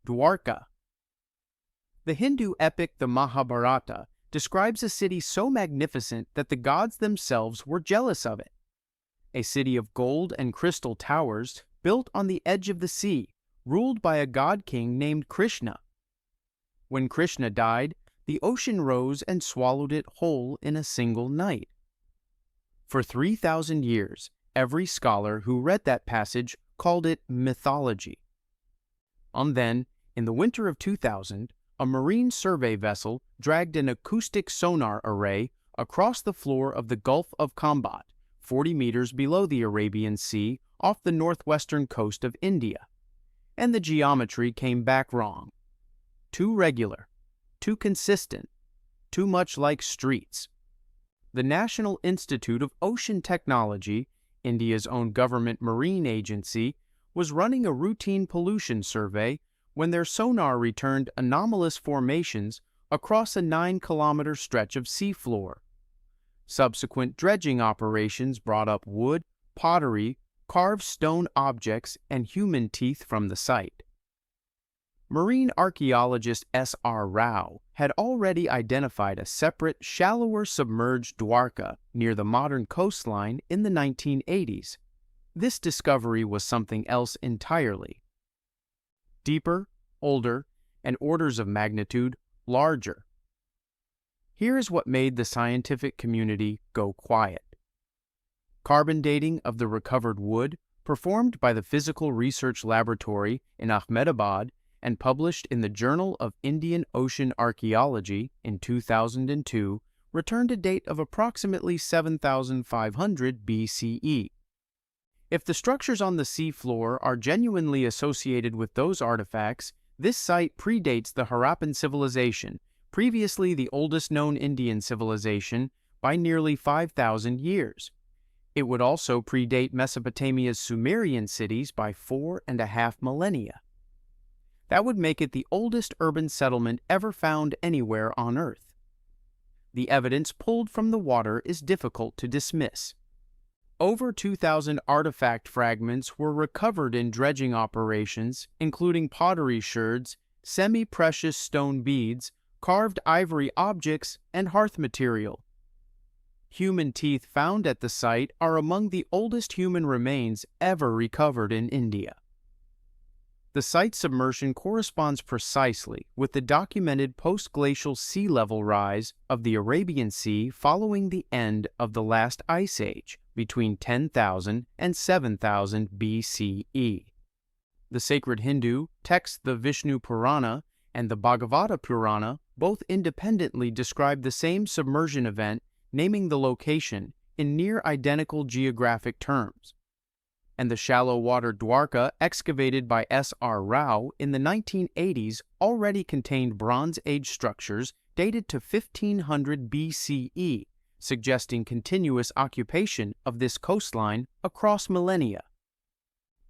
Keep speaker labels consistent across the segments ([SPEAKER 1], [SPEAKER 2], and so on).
[SPEAKER 1] Dwarka. The Hindu epic the Mahabharata describes a city so magnificent that the gods themselves were jealous of it. A city of gold and crystal towers built on the edge of the sea, ruled by a god-king named Krishna. When Krishna died, the ocean rose and swallowed it whole in a single night. For 3,000 years, every scholar who read that passage called it mythology. Then, in the winter of 2000, a marine survey vessel dragged an acoustic sonar array across the floor of the Gulf of Khambhat, 40 meters below the Arabian Sea off the northwestern coast of India. And the geometry came back wrong. Too regular, too consistent, too much like streets. The National Institute of Ocean Technology, India's own government marine agency, was running a routine pollution survey when their sonar returned anomalous formations across a 9-kilometer stretch of seafloor. Subsequent dredging operations brought up wood, pottery, carved stone objects, and human teeth from the site. Marine archaeologist S.R. Rao had already identified a separate, shallower submerged Dwarka near the modern coastline in the 1980s. This discovery was something else entirely. Deeper, older, and orders of magnitude larger. Here is what made the scientific community go quiet. Carbon dating of the recovered wood, performed by the Physical Research Laboratory in Ahmedabad and published in the Journal of Indian Ocean Archaeology in 2002, returned a date of approximately 7,500 BCE. If the structures on the seafloor are genuinely associated with those artifacts, this site predates the Harappan civilization, previously the oldest known Indian civilization, by nearly 5,000 years. It would also predate Mesopotamia's Sumerian cities by 4.5 millennia. That would make it the oldest urban settlement ever found anywhere on Earth. The evidence pulled from the water is difficult to dismiss. Over 2,000 artifact fragments were recovered in dredging operations, including pottery sherds, semi-precious stone beads, carved ivory objects, and hearth material. Human teeth found at the site are among the oldest human remains ever recovered in India. The site's submersion corresponds precisely with the documented post-glacial sea level rise of the Arabian Sea following the end of the last ice age, between 10,000 and 7,000 BCE. The sacred Hindu texts, the Vishnu Purana and the Bhagavata Purana, both independently describe the same submersion event, naming the location in near-identical geographic terms. And the shallow water Dwarka excavated by S.R. Rao in the 1980s already contained Bronze Age structures dated to 1500 BCE, suggesting continuous occupation of this coastline across millennia.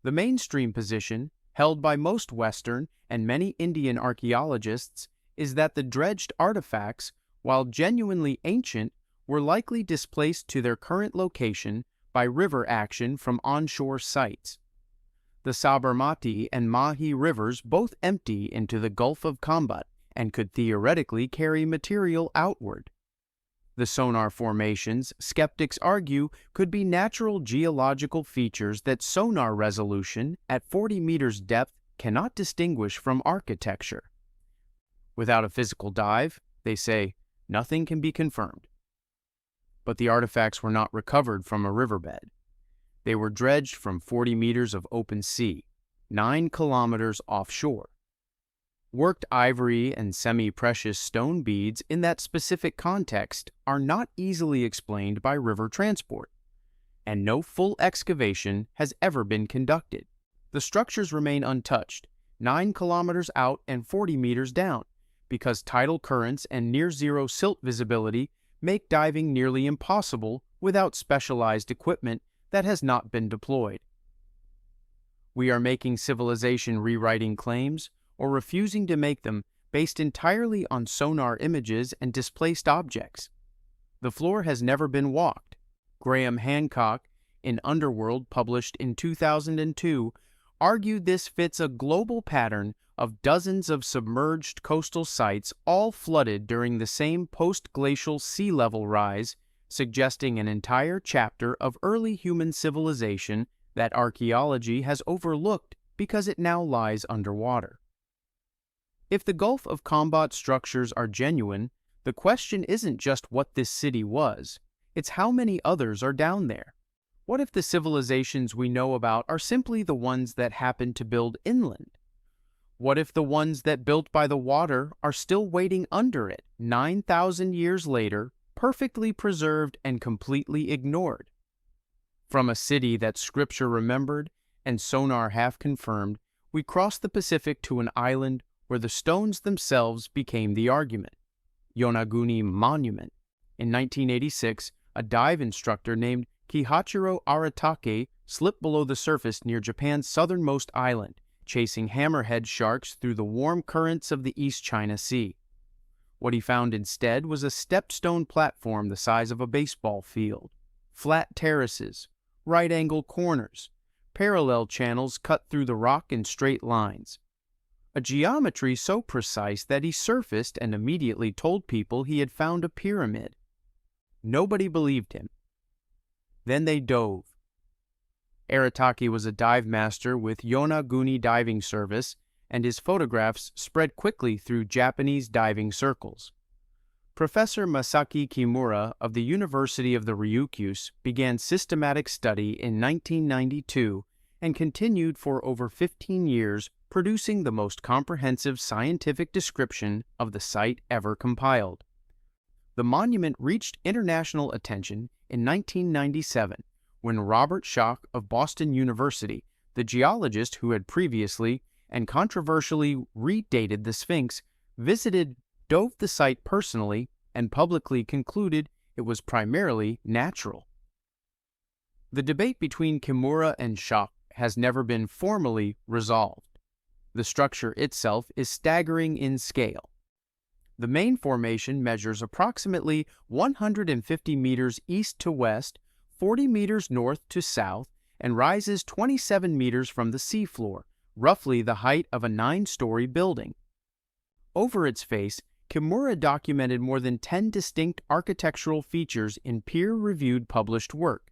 [SPEAKER 1] The mainstream position, held by most Western and many Indian archaeologists, is that the dredged artifacts, while genuinely ancient, were likely displaced to their current location by river action from onshore sites. The Sabarmati and Mahi rivers both empty into the Gulf of Khambhat and could theoretically carry material outward. The sonar formations, skeptics argue, could be natural geological features that sonar resolution at 40 meters depth cannot distinguish from architecture. Without a physical dive, they say, nothing can be confirmed. But the artifacts were not recovered from a riverbed. They were dredged from 40 meters of open sea, 9 kilometers offshore. Worked ivory and semi-precious stone beads in that specific context are not easily explained by river transport, and no full excavation has ever been conducted. The structures remain untouched, 9 kilometers out and 40 meters down, because tidal currents and near-zero silt visibility make diving nearly impossible without specialized equipment that has not been deployed. We are making civilization rewriting claims or refusing to make them based entirely on sonar images and displaced objects. The floor has never been walked. Graham Hancock, in Underworld published in 2002, argued this fits a global pattern of dozens of submerged coastal sites all flooded during the same post-glacial sea level rise, suggesting an entire chapter of early human civilization that archaeology has overlooked because it now lies underwater. If the Gulf of Khambhat structures are genuine, the question isn't just what this city was, it's how many others are down there. What if the civilizations we know about are simply the ones that happened to build inland? What if the ones that built by the water are still waiting under it 9,000 years later, perfectly preserved and completely ignored? From a city that Scripture remembered and sonar half confirmed, we crossed the Pacific to an island where the stones themselves became the argument. Yonaguni Monument. In 1986, a dive instructor named Kihachiro Aratake slipped below the surface near Japan's southernmost island, chasing hammerhead sharks through the warm currents of the East China Sea. What he found instead was a stepstone platform the size of a baseball field, flat terraces, right-angle corners, parallel channels cut through the rock in straight lines. A geometry so precise that he surfaced and immediately told people he had found a pyramid. Nobody believed him. Then they dove. Aratake was a dive master with Yonaguni Diving Service, and his photographs spread quickly through Japanese diving circles. Professor Masaki Kimura of the University of the Ryukyus began systematic study in 1992 and continued for over 15 years, producing the most comprehensive scientific description of the site ever compiled. The monument reached international attention in 1997 when Robert Schoch of Boston University, the geologist who had previously and controversially redated the Sphinx, dove the site personally, and publicly concluded it was primarily natural. The debate between Kimura and Schoch has never been formally resolved. The structure itself is staggering in scale. The main formation measures approximately 150 meters east to west, 40 meters north to south, and rises 27 meters from the seafloor, roughly the height of a 9-story building. Over its face, Kimura documented more than 10 distinct architectural features in peer-reviewed published work.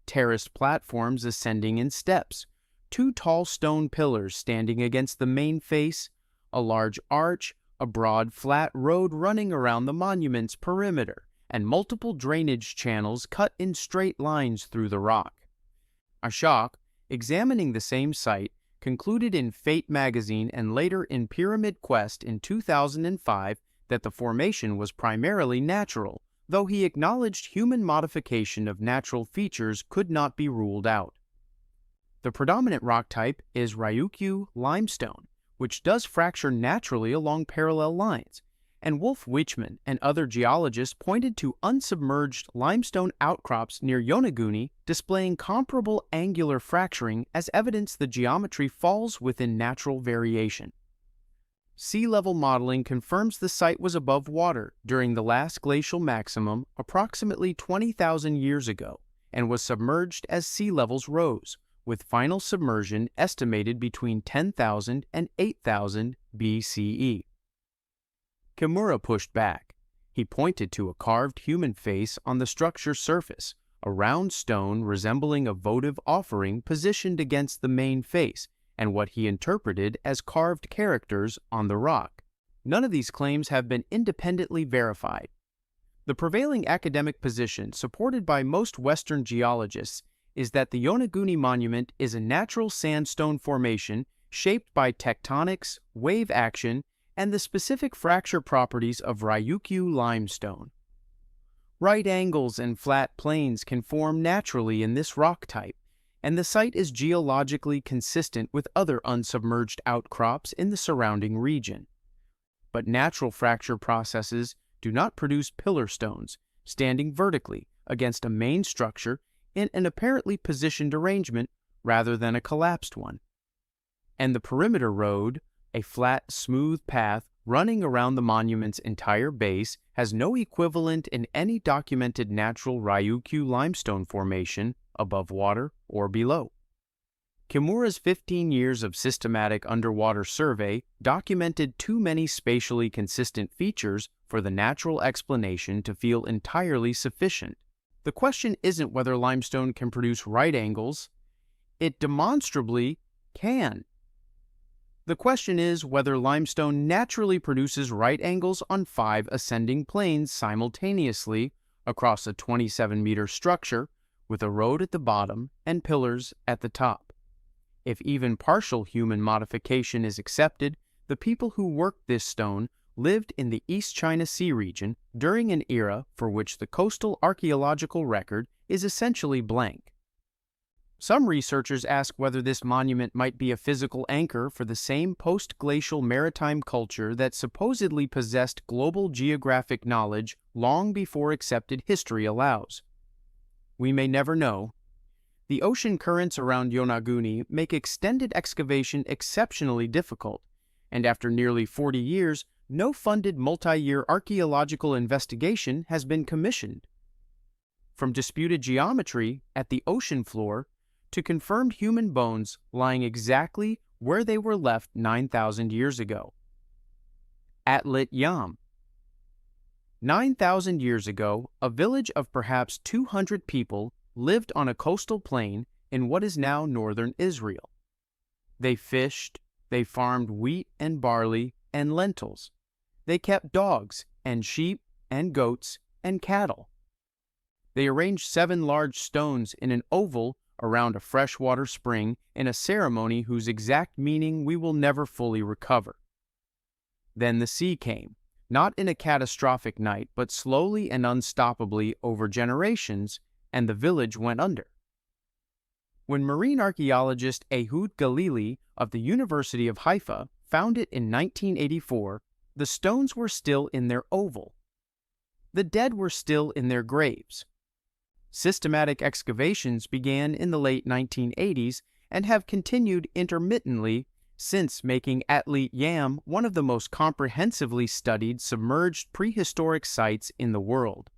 [SPEAKER 1] Terraced platforms ascending in steps, 2 tall stone pillars standing against the main face, a large arch, a broad flat road running around the monument's perimeter, and multiple drainage channels cut in straight lines through the rock. Schoch, examining the same site, concluded in Fate magazine and later in Pyramid Quest in 2005 that the formation was primarily natural, though he acknowledged human modification of natural features could not be ruled out. The predominant rock type is Ryukyu limestone, which does fracture naturally along parallel lines, and Wolf Wichmann and other geologists pointed to unsubmerged limestone outcrops near Yonaguni displaying comparable angular fracturing as evidence the geometry falls within natural variation. Sea level modeling confirms the site was above water during the last glacial maximum approximately 20,000 years ago and was submerged as sea levels rose, with final submersion estimated between 10,000 and 8,000 BCE. Kimura pushed back. He pointed to a carved human face on the structure's surface, a round stone resembling a votive offering positioned against the main face, and what he interpreted as carved characters on the rock. None of these claims have been independently verified. The prevailing academic position, supported by most Western geologists, is that the Yonaguni Monument is a natural sandstone formation shaped by tectonics, wave action, and the specific fracture properties of Ryukyu limestone. Right angles and flat planes can form naturally in this rock type, and the site is geologically consistent with other unsubmerged outcrops in the surrounding region. But natural fracture processes do not produce pillar stones, standing vertically against a main structure in an apparently positioned arrangement rather than a collapsed one. And the perimeter road, a flat, smooth path running around the monument's entire base, has no equivalent in any documented natural Ryukyu limestone formation above water or below. Kimura's 15 years of systematic underwater survey documented too many spatially consistent features for the natural explanation to feel entirely sufficient. The question isn't whether limestone can produce right angles. It demonstrably can. The question is whether limestone naturally produces right angles on 5 ascending planes simultaneously across a 27-meter structure with a road at the bottom and pillars at the top. If even partial human modification is accepted, the people who worked this stone lived in the East China Sea region during an era for which the coastal archaeological record is essentially blank. Some researchers ask whether this monument might be a physical anchor for the same post-glacial maritime culture that supposedly possessed global geographic knowledge long before accepted history allows. We may never know. The ocean currents around Yonaguni make extended excavation exceptionally difficult, and after nearly 40 years, no funded multi-year archaeological investigation has been commissioned. From disputed geometry at the ocean floor to confirmed human bones lying exactly where they were left 9,000 years ago. Atlit Yam. 9,000 years ago, a village of perhaps 200 people lived on a coastal plain in what is now northern Israel. They fished, they farmed wheat and barley and lentils. They kept dogs and sheep and goats and cattle. They arranged 7 large stones in an oval around a freshwater spring in a ceremony whose exact meaning we will never fully recover. Then the sea came, not in a catastrophic night, but slowly and unstoppably over generations, and the village went under. When marine archaeologist Ehud Galili of the University of Haifa found it in 1984, the stones were still in their oval. The dead were still in their graves. Systematic excavations began in the late 1980s and have continued intermittently since, making Atlit Yam one of the most comprehensively studied submerged prehistoric sites in the world.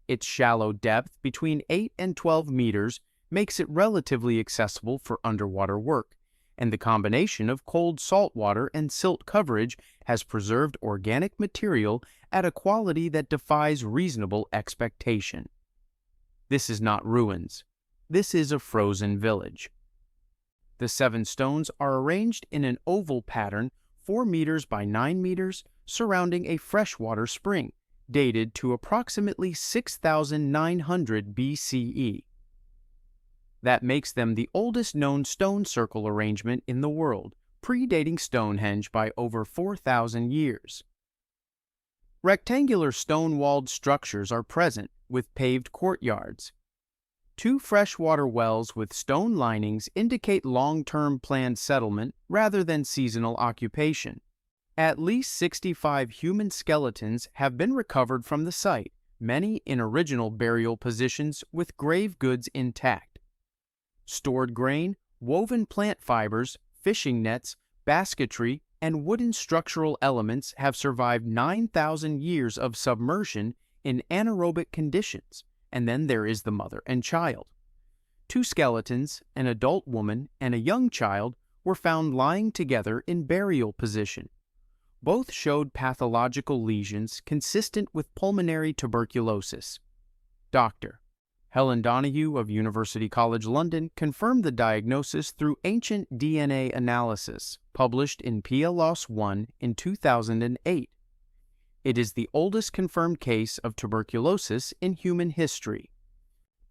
[SPEAKER 1] Its shallow depth, between 8 and 12 meters, makes it relatively accessible for underwater work, and the combination of cold saltwater and silt coverage has preserved organic material at a quality that defies reasonable expectation. This is not ruins. This is a frozen village. The 7 stones are arranged in an oval pattern 4 meters by 9 meters surrounding a freshwater spring, dated to approximately 6,900 BCE. That makes them the oldest known stone circle arrangement in the world, predating Stonehenge by over 4,000 years. Rectangular stone-walled structures are present, with paved courtyards. 2 freshwater wells with stone linings indicate long-term planned settlement rather than seasonal occupation. At least 65 human skeletons have been recovered from the site, many in original burial positions with grave goods intact. Stored grain, woven plant fibers, fishing nets, basketry, and wooden structural elements have survived 9,000 years of submersion in anaerobic conditions, and then there is the mother and child. 2 skeletons, an adult woman and a young child, were found lying together in burial position. Both showed pathological lesions consistent with pulmonary tuberculosis. Dr. Helen Donahue of University College London confirmed the diagnosis through ancient DNA analysis, published in PLOS 1 in 2008. It is the oldest confirmed case of tuberculosis in human history.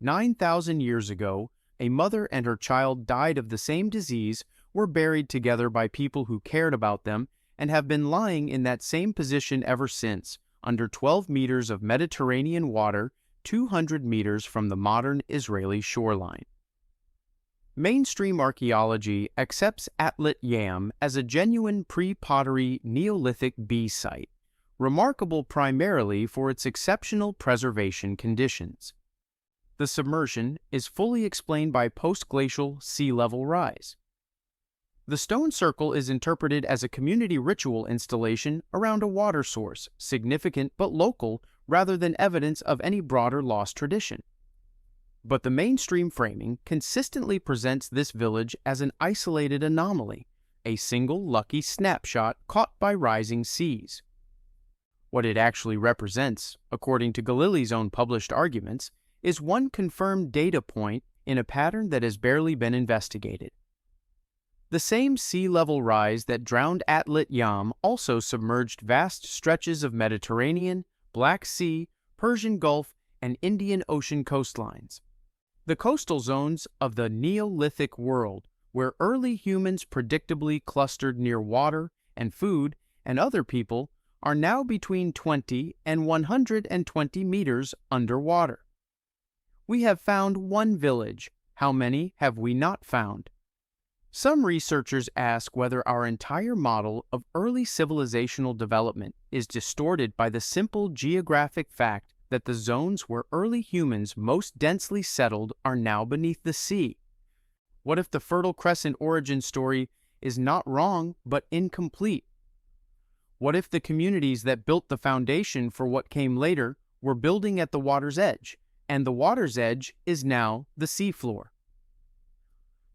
[SPEAKER 1] 9,000 years ago, a mother and her child died of the same disease, were buried together by people who cared about them, and have been lying in that same position ever since, under 12 meters of Mediterranean water, 200 meters from the modern Israeli shoreline. Mainstream archaeology accepts Atlit Yam as a genuine pre-pottery Neolithic B site, remarkable primarily for its exceptional preservation conditions. The submersion is fully explained by post-glacial sea level rise. The stone circle is interpreted as a community ritual installation around a water source, significant but local rather than evidence of any broader lost tradition. But the mainstream framing consistently presents this village as an isolated anomaly, a single lucky snapshot caught by rising seas. What it actually represents, according to Galileo's own published arguments, is one confirmed data point in a pattern that has barely been investigated. The same sea level rise that drowned Atlit Yam also submerged vast stretches of Mediterranean, Black Sea, Persian Gulf, and Indian Ocean coastlines. The coastal zones of the Neolithic world, where early humans predictably clustered near water and food and other people, are now between 20 and 120 meters underwater. We have found one village. How many have we not found? Some researchers ask whether our entire model of early civilizational development is distorted by the simple geographic fact that the zones where early humans most densely settled are now beneath the sea. What if the Fertile Crescent origin story is not wrong but incomplete? What if the communities that built the foundation for what came later were building at the water's edge, and the water's edge is now the seafloor?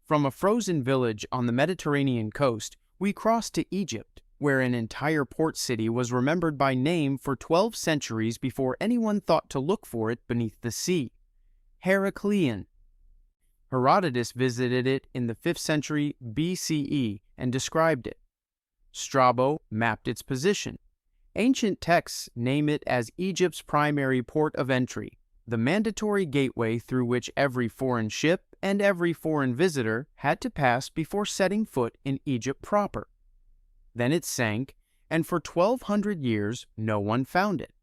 [SPEAKER 1] From a frozen village on the Mediterranean coast, we cross to Egypt, where an entire port city was remembered by name for 12 centuries before anyone thought to look for it beneath the sea. Heracleion. Herodotus visited it in the 5th century BCE and described it. Strabo mapped its position. Ancient texts name it as Egypt's primary port of entry, the mandatory gateway through which every foreign ship and every foreign visitor had to pass before setting foot in Egypt proper. Then it sank, and for 1,200 years no one found it.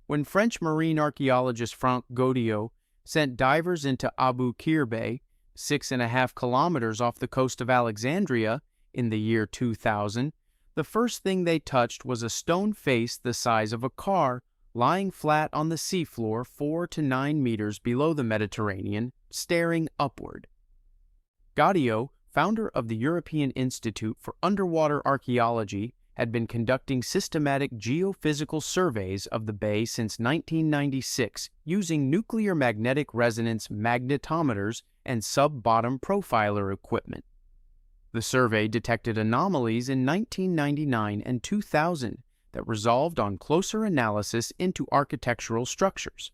[SPEAKER 1] When French marine archaeologist Franck Godiot sent divers into Abu Qir Bay, 6.5 kilometers off the coast of Alexandria, in the year 2000, the first thing they touched was a stone face the size of a car lying flat on the seafloor 4 to 9 meters below the Mediterranean, staring upward. Godiot, founder of the European Institute for Underwater Archaeology, had been conducting systematic geophysical surveys of the bay since 1996 using nuclear magnetic resonance magnetometers and sub-bottom profiler equipment. The survey detected anomalies in 1999 and 2000 that resolved on closer analysis into architectural structures.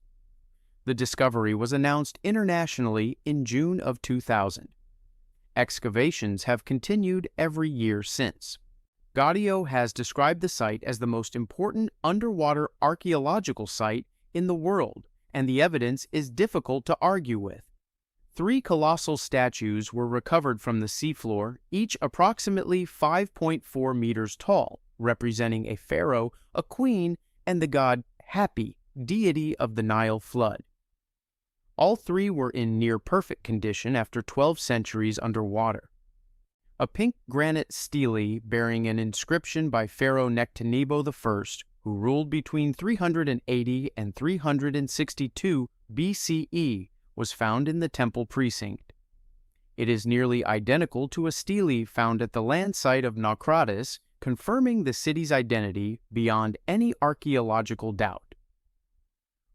[SPEAKER 1] The discovery was announced internationally in June of 2000. Excavations have continued every year since. Godiot has described the site as the most important underwater archaeological site in the world, and the evidence is difficult to argue with. 3 colossal statues were recovered from the seafloor, each approximately 5.4 meters tall, representing a pharaoh, a queen, and the god Hapi, deity of the Nile flood. All 3 were in near-perfect condition after 12 centuries underwater. A pink granite stele bearing an inscription by Pharaoh Nectanebo I, who ruled between 380 and 362 BCE, was found in the temple precinct. It is nearly identical to a stele found at the land site of Naucratis, confirming the city's identity beyond any archaeological doubt.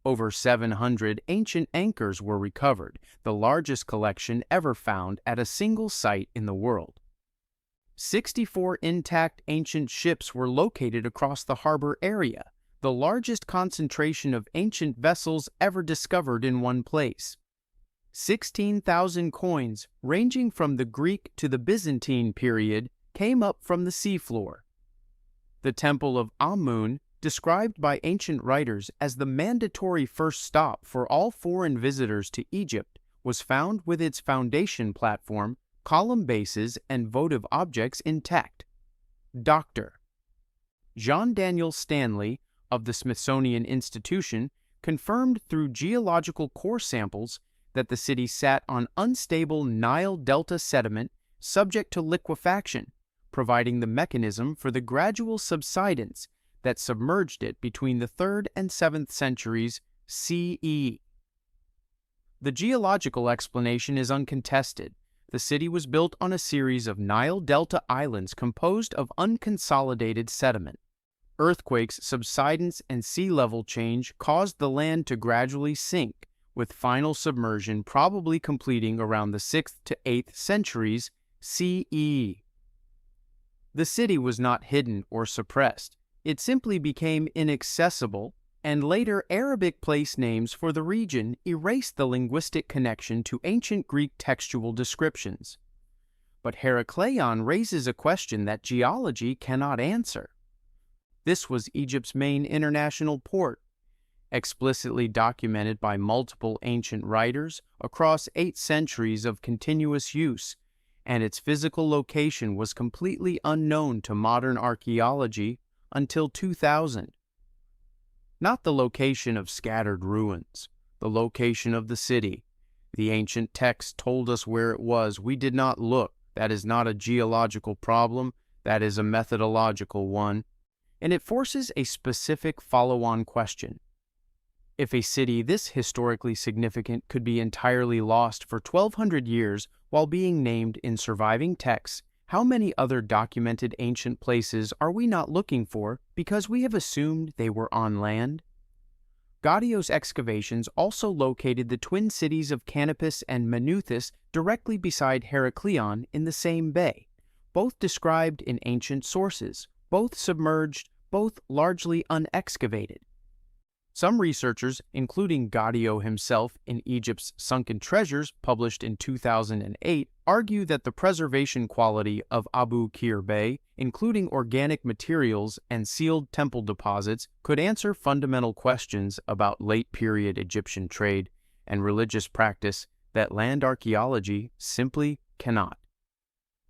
[SPEAKER 1] Over 700 ancient anchors were recovered, the largest collection ever found at a single site in the world. 64 intact ancient ships were located across the harbor area, the largest concentration of ancient vessels ever discovered in one place. 16,000 coins, ranging from the Greek to the Byzantine period, came up from the seafloor. The Temple of Amun, described by ancient writers as the mandatory first stop for all foreign visitors to Egypt, was found with its foundation platform, column bases, and votive objects intact. Dr. John Daniel Stanley of the Smithsonian Institution confirmed through geological core samples that the city sat on unstable Nile Delta sediment subject to liquefaction, providing the mechanism for the gradual subsidence that submerged it between the 3rd and 7th centuries CE. The geological explanation is uncontested. The city was built on a series of Nile Delta islands composed of unconsolidated sediment. Earthquakes, subsidence, and sea level change caused the land to gradually sink, with final submersion probably completing around the 6th to 8th centuries CE. The city was not hidden or suppressed. It simply became inaccessible, and later Arabic place names for the region erased the linguistic connection to ancient Greek textual descriptions. But Herakleion raises a question that geology cannot answer. This was Egypt's main international port, explicitly documented by multiple ancient writers across 8 centuries of continuous use, and its physical location was completely unknown to modern archaeology until 2000. Not the location of scattered ruins, the location of the city. The ancient text told us where it was. We did not look. That is not a geological problem. That is a methodological one. And it forces a specific follow-on question. If a city this historically significant could be entirely lost for 1,200 years while being named in surviving texts, how many other documented ancient places are we not looking for because we have assumed they were on land? Gaudio's excavations also located the twin cities of Canopus and Manuthis directly beside Herakleion in the same bay, both described in ancient sources, both submerged, both largely unexcavated. Some researchers, including Gaudio himself in Egypt's Sunken Treasures, published in 2008, argue that the preservation quality of Abu Qir Bay, including organic materials and sealed temple deposits, could answer fundamental questions about late-period Egyptian trade and religious practice that land archaeology simply cannot.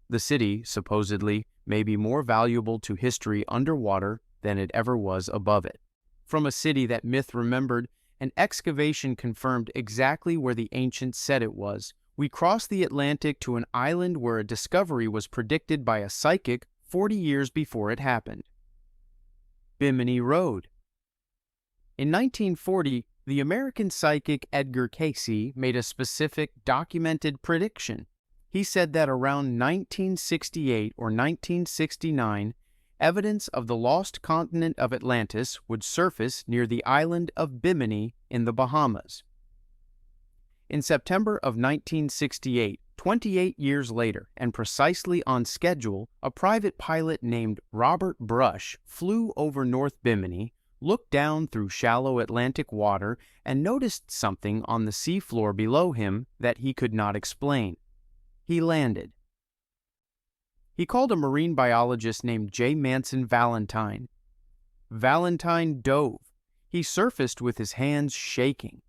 [SPEAKER 1] The city, supposedly, may be more valuable to history underwater than it ever was above it. From a city that myth remembered, an excavation confirmed exactly where the ancients said it was. We crossed the Atlantic to an island where a discovery was predicted by a psychic 40 years before it happened. Bimini Road. In 1940, the American psychic Edgar Cayce made a specific, documented prediction. He said that around 1968 or 1969, evidence of the lost continent of Atlantis would surface near the island of Bimini in the Bahamas. In September of 1968, 28 years later, and precisely on schedule, a private pilot named Robert Brush flew over North Bimini, looked down through shallow Atlantic water, and noticed something on the seafloor below him that he could not explain. He landed. He called a marine biologist named J. Manson Valentine. Valentine dove. He surfaced with his hands shaking.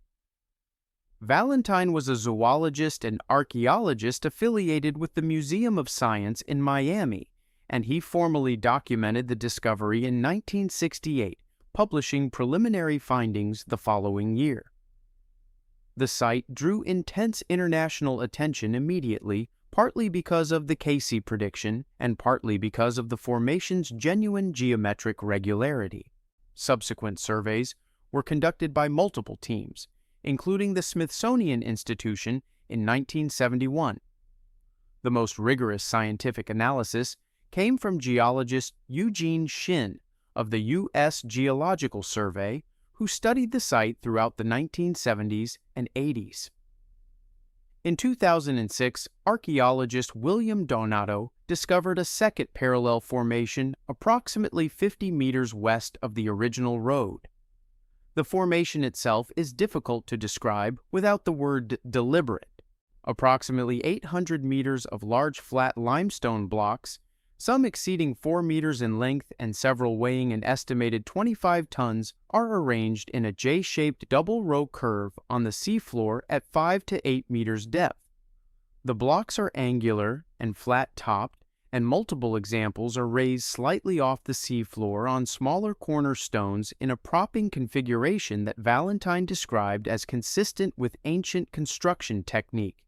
[SPEAKER 1] Valentine was a zoologist and archaeologist affiliated with the Museum of Science in Miami, and he formally documented the discovery in 1968, publishing preliminary findings the following year. The site drew intense international attention immediately, partly because of the Cayce prediction and partly because of the formation's genuine geometric regularity. Subsequent surveys were conducted by multiple teams, including the Smithsonian Institution in 1971. The most rigorous scientific analysis came from geologist Eugene Shin of the U.S. Geological Survey, who studied the site throughout the 1970s and 80s. In 2006, archaeologist William Donato discovered a second parallel formation approximately 50 meters west of the original road. The formation itself is difficult to describe without the word deliberate. Approximately 800 meters of large flat limestone blocks, some exceeding 4 meters in length and several weighing an estimated 25 tons, are arranged in a J-shaped double-row curve on the seafloor at 5 to 8 meters depth. The blocks are angular and flat-topped, and multiple examples are raised slightly off the seafloor on smaller cornerstones in a propping configuration that Valentine described as consistent with ancient construction technique.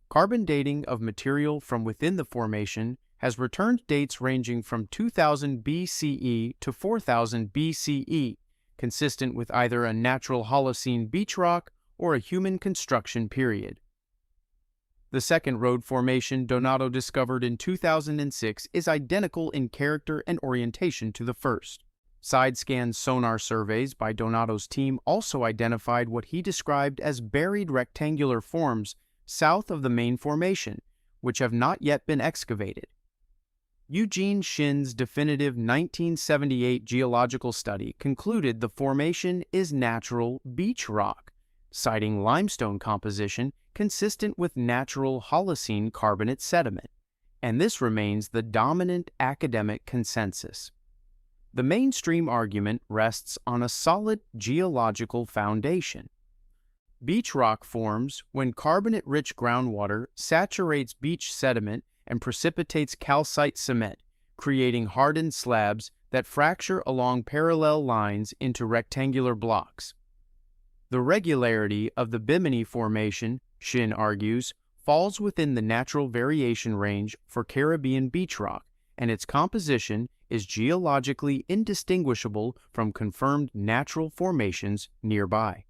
[SPEAKER 1] Carbon dating of material from within the formation has returned dates ranging from 2000 BCE to 4000 BCE, consistent with either a natural Holocene beach rock or a human construction period. The second road formation Donato discovered in 2006 is identical in character and orientation to the first. Side-scan sonar surveys by Donato's team also identified what he described as buried rectangular forms south of the main formation, which have not yet been excavated. Eugene Shin's definitive 1978 geological study concluded the formation is natural beach rock, citing limestone composition consistent with natural Holocene carbonate sediment, and this remains the dominant academic consensus. The mainstream argument rests on a solid geological foundation. Beach rock forms when carbonate-rich groundwater saturates beach sediment and precipitates calcite cement, creating hardened slabs that fracture along parallel lines into rectangular blocks. The regularity of the Bimini Formation, Shin argues, falls within the natural variation range for Caribbean beach rock, and its composition is geologically indistinguishable from confirmed natural formations nearby.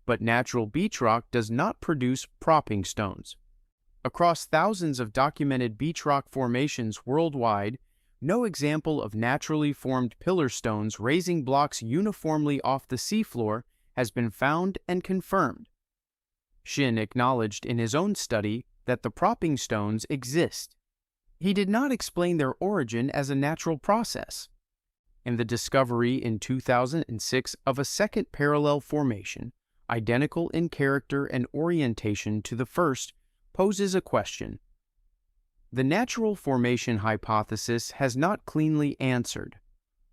[SPEAKER 1] But natural beach rock does not produce propping stones. Across thousands of documented beach rock formations worldwide, no example of naturally formed pillar stones raising blocks uniformly off the seafloor has been found and confirmed. Shin acknowledged in his own study that the propping stones exist. He did not explain their origin as a natural process. And the discovery in 2006 of a second parallel formation, identical in character and orientation to the first, poses a question. The natural formation hypothesis has not cleanly answered.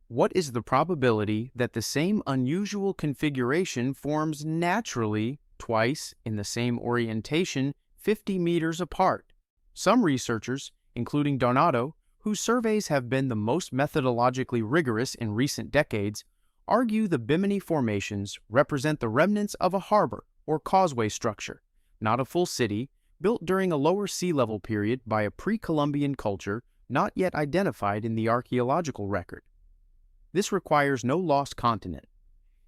[SPEAKER 1] What is the probability that the same unusual configuration forms naturally twice in the same orientation 50 meters apart? Some researchers, including Donato, whose surveys have been the most methodologically rigorous in recent decades, argue the Bimini formations represent the remnants of a harbor or causeway structure, not a full city, built during a lower sea level period by a pre-Columbian culture not yet identified in the archaeological record. This requires no lost continent.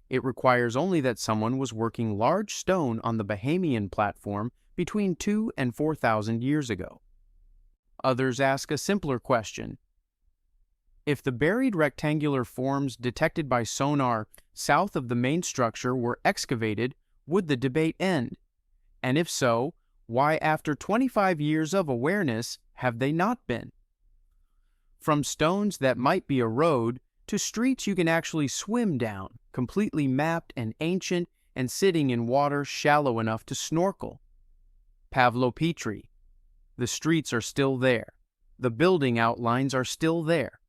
[SPEAKER 1] It requires only that someone was working large stone on the Bahamian platform between 2,000 and 4,000 years ago. Others ask a simpler question. If the buried rectangular forms detected by sonar south of the main structure were excavated, would the debate end? And if so, why after 25 years of awareness have they not been? From stones that might be a road to streets you can actually swim down, completely mapped and ancient and sitting in water shallow enough to snorkel. Pavlo Petri. The streets are still there. The building outlines are still there.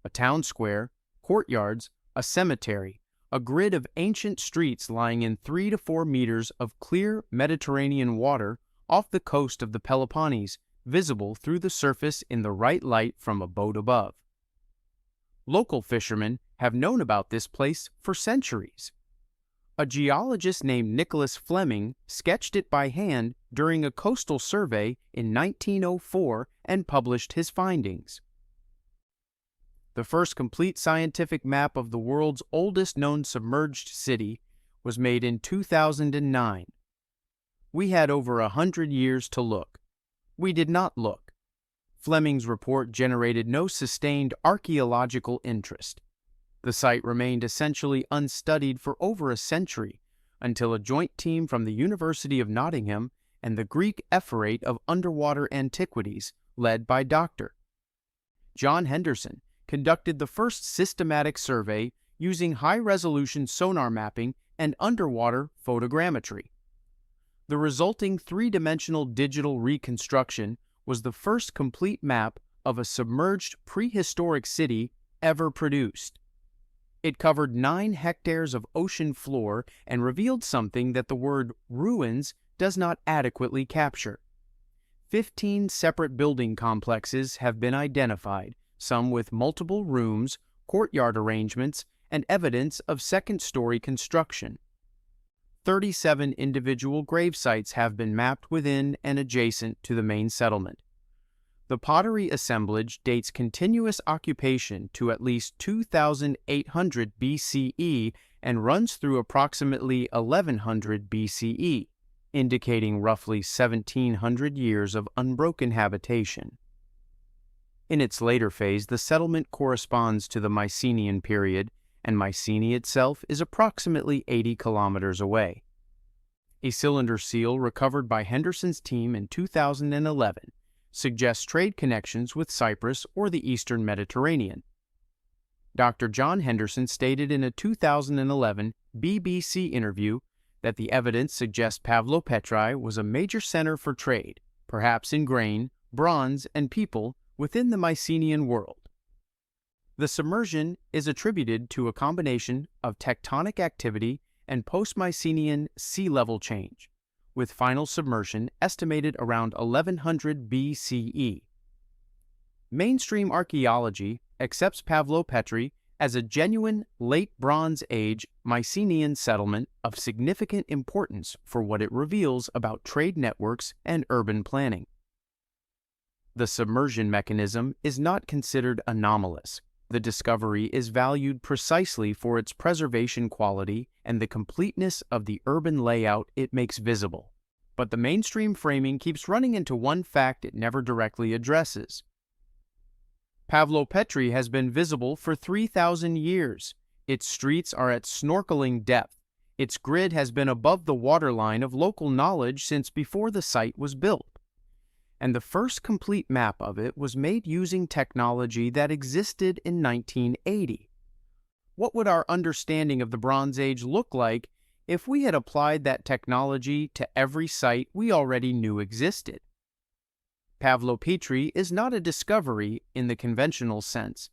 [SPEAKER 1] A town square, courtyards, a cemetery, a grid of ancient streets lying in 3 to 4 meters of clear Mediterranean water off the coast of the Peloponnese, visible through the surface in the right light from a boat above. Local fishermen have known about this place for centuries. A geologist named Nicholas Fleming sketched it by hand during a coastal survey in 1904 and published his findings. The first complete scientific map of the world's oldest known submerged city was made in 2009. We had over 100 years to look. We did not look. Fleming's report generated no sustained archaeological interest. The site remained essentially unstudied for over a century, until a joint team from the University of Nottingham and the Greek Ephorate of Underwater Antiquities, led by Dr. John Henderson, conducted the first systematic survey using high-resolution sonar mapping and underwater photogrammetry. The resulting three-dimensional digital reconstruction was the first complete map of a submerged prehistoric city ever produced. It covered 9 hectares of ocean floor and revealed something that the word ruins does not adequately capture. 15 separate building complexes have been identified, some with multiple rooms, courtyard arrangements, and evidence of second-story construction. 37 individual grave sites have been mapped within and adjacent to the main settlement. The pottery assemblage dates continuous occupation to at least 2,800 BCE and runs through approximately 1100 BCE, indicating roughly 1,700 years of unbroken habitation. In its later phase, the settlement corresponds to the Mycenaean period, and Mycenae itself is approximately 80 kilometers away. A cylinder seal recovered by Henderson's team in 2011 suggests trade connections with Cyprus or the Eastern Mediterranean. Dr. John Henderson stated in a 2011 BBC interview that the evidence suggests Pavlopetrai was a major center for trade, perhaps in grain, bronze, and people, within the Mycenaean world. The submersion is attributed to a combination of tectonic activity and post-Mycenaean sea level change, with final submersion estimated around 1100 BCE. Mainstream archaeology accepts Pavlopetrai as a genuine late Bronze Age Mycenaean settlement of significant importance for what it reveals about trade networks and urban planning. The submersion mechanism is not considered anomalous. The discovery is valued precisely for its preservation quality and the completeness of the urban layout it makes visible. But the mainstream framing keeps running into one fact it never directly addresses. Pavlopetrai has been visible for 3,000 years. Its streets are at snorkeling depth. Its grid has been above the waterline of local knowledge since before the site was built. And the first complete map of it was made using technology that existed in 1980. What would our understanding of the Bronze Age look like if we had applied that technology to every site we already knew existed? Pavlopetrai is not a discovery in the conventional sense.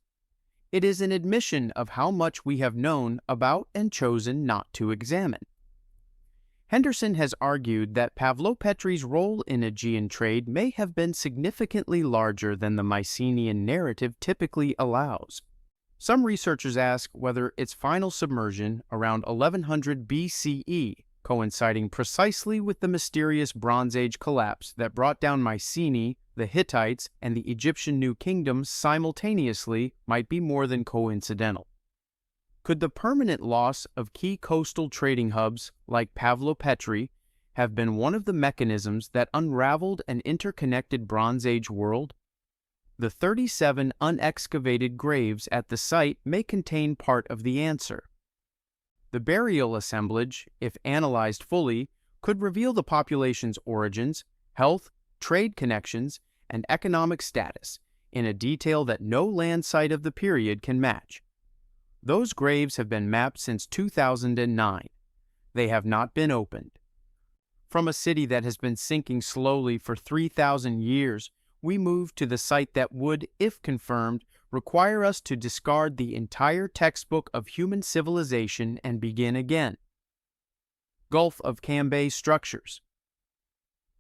[SPEAKER 1] It is an admission of how much we have known about and chosen not to examine. Henderson has argued that Pavlopetrai's role in Aegean trade may have been significantly larger than the Mycenaean narrative typically allows. Some researchers ask whether its final submersion around 1100 BCE, coinciding precisely with the mysterious Bronze Age collapse that brought down Mycenae, the Hittites, and the Egyptian New Kingdom simultaneously, might be more than coincidental. Could the permanent loss of key coastal trading hubs like Pavlopetrai have been one of the mechanisms that unraveled an interconnected Bronze Age world? The 37 unexcavated graves at the site may contain part of the answer. The burial assemblage, if analyzed fully, could reveal the population's origins, health, trade connections, and economic status in a detail that no land site of the period can match. Those graves have been mapped since 2009. They have not been opened. From a city that has been sinking slowly for 3,000 years, we move to the site that would, if confirmed, require us to discard the entire textbook of human civilization and begin again. Gulf of Khambhat structures.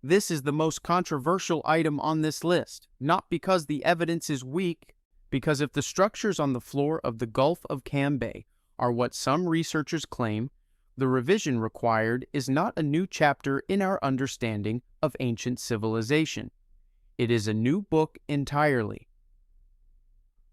[SPEAKER 1] This is the most controversial item on this list, not because the evidence is weak, because if the structures on the floor of the Gulf of Khambhat are what some researchers claim, the revision required is not a new chapter in our understanding of ancient civilization. It is a new book entirely.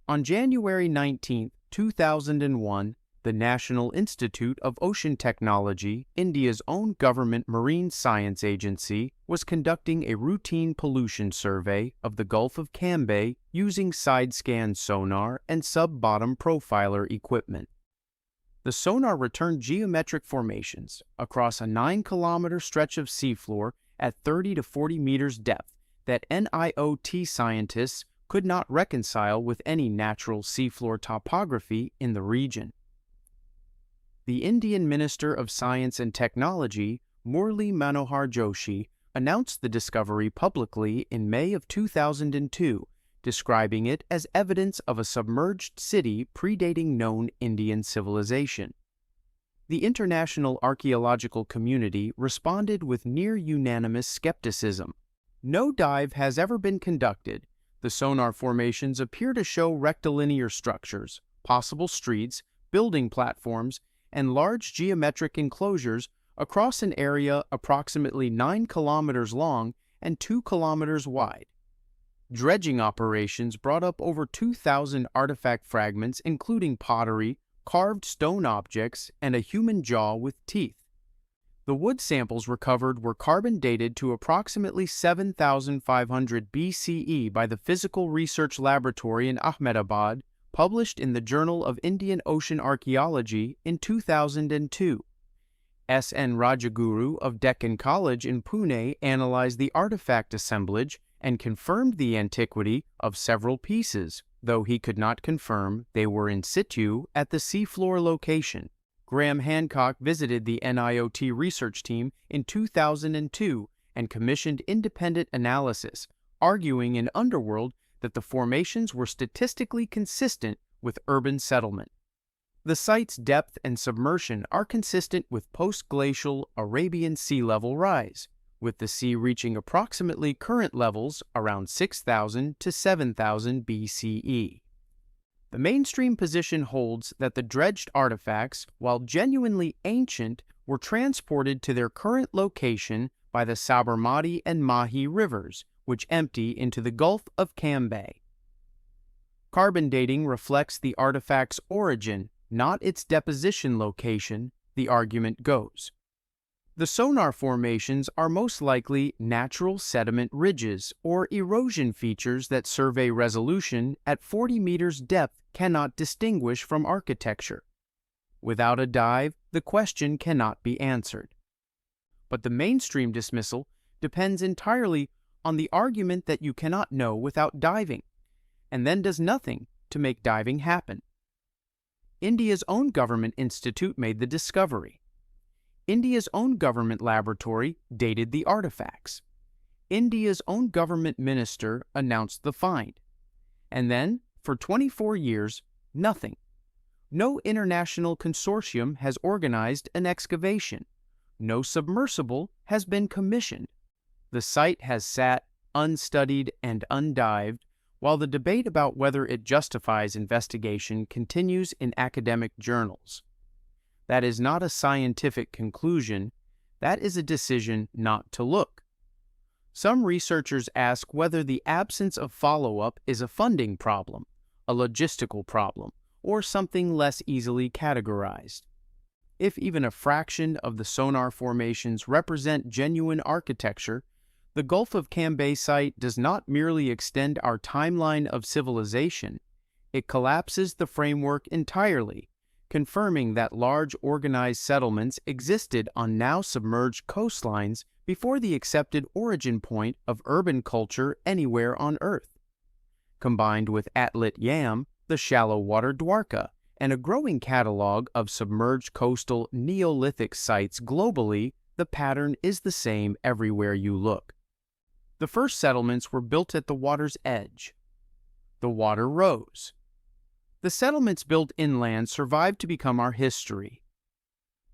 [SPEAKER 1] On January 19, 2001, the National Institute of Ocean Technology, India's own government marine science agency, was conducting a routine pollution survey of the Gulf of Khambhat using side-scan sonar and sub-bottom profiler equipment. The sonar returned geometric formations across a 9-kilometer stretch of seafloor at 30 to 40 meters depth that NIOT scientists could not reconcile with any natural seafloor topography in the region. The Indian Minister of Science and Technology, Murli Manohar Joshi, announced the discovery publicly in May of 2002, describing it as evidence of a submerged city predating known Indian civilization. The international archaeological community responded with near-unanimous skepticism. No dive has ever been conducted. The sonar formations appear to show rectilinear structures, possible streets, building platforms, and large geometric enclosures across an area approximately 9 kilometers long and 2 kilometers wide. Dredging operations brought up over 2,000 artifact fragments, including pottery, carved stone objects, and a human jaw with teeth. The wood samples recovered were carbon dated to approximately 7,500 BCE by the Physical Research Laboratory in Ahmedabad, published in the Journal of Indian Ocean Archaeology in 2002. S.N. Rajaguru of Deccan College in Pune analyzed the artifact assemblage and confirmed the antiquity of several pieces, though he could not confirm they were in situ at the seafloor location. Graham Hancock visited the NIOT research team in 2002 and commissioned independent analysis, arguing in Underworld that the formations were statistically consistent with urban settlement. The site's depth and submersion are consistent with post-glacial Arabian Sea level rise, with the sea reaching approximately current levels around 6,000 to 7,000 BCE. The mainstream position holds that the dredged artifacts, while genuinely ancient, were transported to their current location by the Sabarmati and Mahi rivers, which empty into the Gulf of Khambhat. Carbon dating reflects the artifact's origin, not its deposition location, the argument goes. The sonar formations are most likely natural sediment ridges or erosion features that survey resolution at 40 meters depth cannot distinguish from architecture. Without a dive, the question cannot be answered. But the mainstream dismissal depends entirely on the argument that you cannot know without diving, and then does nothing to make diving happen. India's own government institute made the discovery. India's own government laboratory dated the artifacts. India's own government minister announced the find. And then, for 24 years, nothing. No international consortium has organized an excavation. No submersible has been commissioned. The site has sat unstudied and undived, while the debate about whether it justifies investigation continues in academic journals. That is not a scientific conclusion, that is a decision not to look. Some researchers ask whether the absence of follow-up is a funding problem, a logistical problem, or something less easily categorized. If even a fraction of the sonar formations represent genuine architecture, the Gulf of Khambhat site does not merely extend our timeline of civilization, it collapses the framework entirely, confirming that large organized settlements existed on now submerged coastlines before the accepted origin point of urban culture anywhere on Earth. Combined with Atlit Yam, the shallow water Dwarka, and a growing catalog of submerged coastal Neolithic sites globally, the pattern is the same everywhere you look. The first settlements were built at the water's edge. The water rose. The settlements built inland survived to become our history.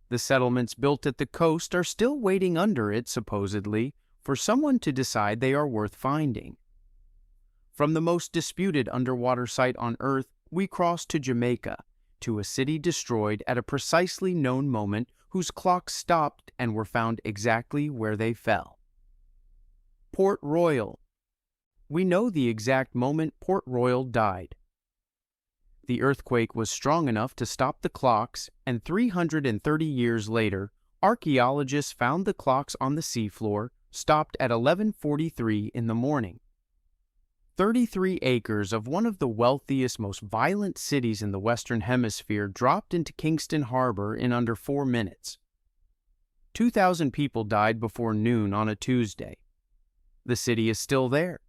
[SPEAKER 1] The settlements built at the coast are still waiting under it, supposedly, for someone to decide they are worth finding. From the most disputed underwater site on Earth, we cross to Jamaica, to a city destroyed at a precisely known moment whose clocks stopped and were found exactly where they fell. Port Royal. We know the exact moment Port Royal died. The earthquake was strong enough to stop the clocks, and 330 years later, archaeologists found the clocks on the seafloor, stopped at 11:43 in the morning. 33 acres of one of the wealthiest, most violent cities in the Western Hemisphere dropped into Kingston Harbor in under 4 minutes. 2,000 people died before noon on a Tuesday. The city is still there.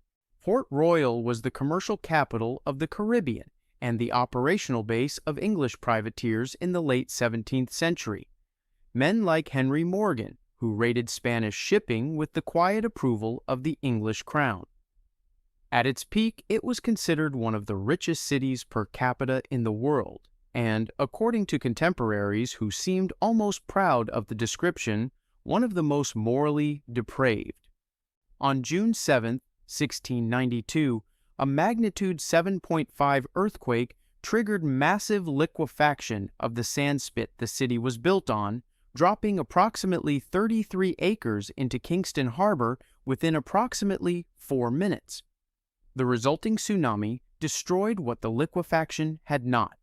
[SPEAKER 1] Port Royal was the commercial capital of the Caribbean and the operational base of English privateers in the late 17th century. Men like Henry Morgan, who raided Spanish shipping with the quiet approval of the English crown. At its peak, it was considered one of the richest cities per capita in the world, and, according to contemporaries who seemed almost proud of the description, one of the most morally depraved. On June 7, 1692, a magnitude 7.5 earthquake triggered massive liquefaction of the sand spit the city was built on, dropping approximately 33 acres into Kingston Harbor within approximately 4 minutes. The resulting tsunami destroyed what the liquefaction had not.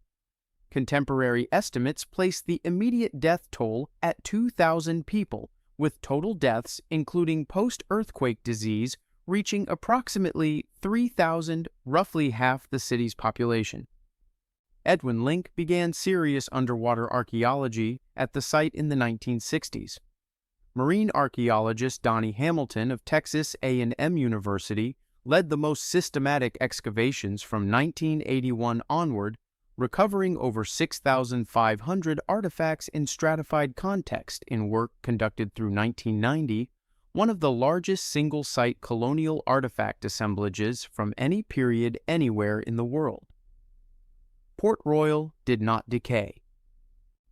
[SPEAKER 1] Contemporary estimates place the immediate death toll at 2,000 people, with total deaths, including post-earthquake disease, reaching approximately 3,000, roughly half the city's population. Edwin Link began serious underwater archaeology at the site in the 1960s. Marine archaeologist Donnie Hamilton of Texas A&M University led the most systematic excavations from 1981 onward, recovering over 6,500 artifacts in stratified context in work conducted through 1990, one of the largest single-site colonial artifact assemblages from any period anywhere in the world. Port Royal did not decay.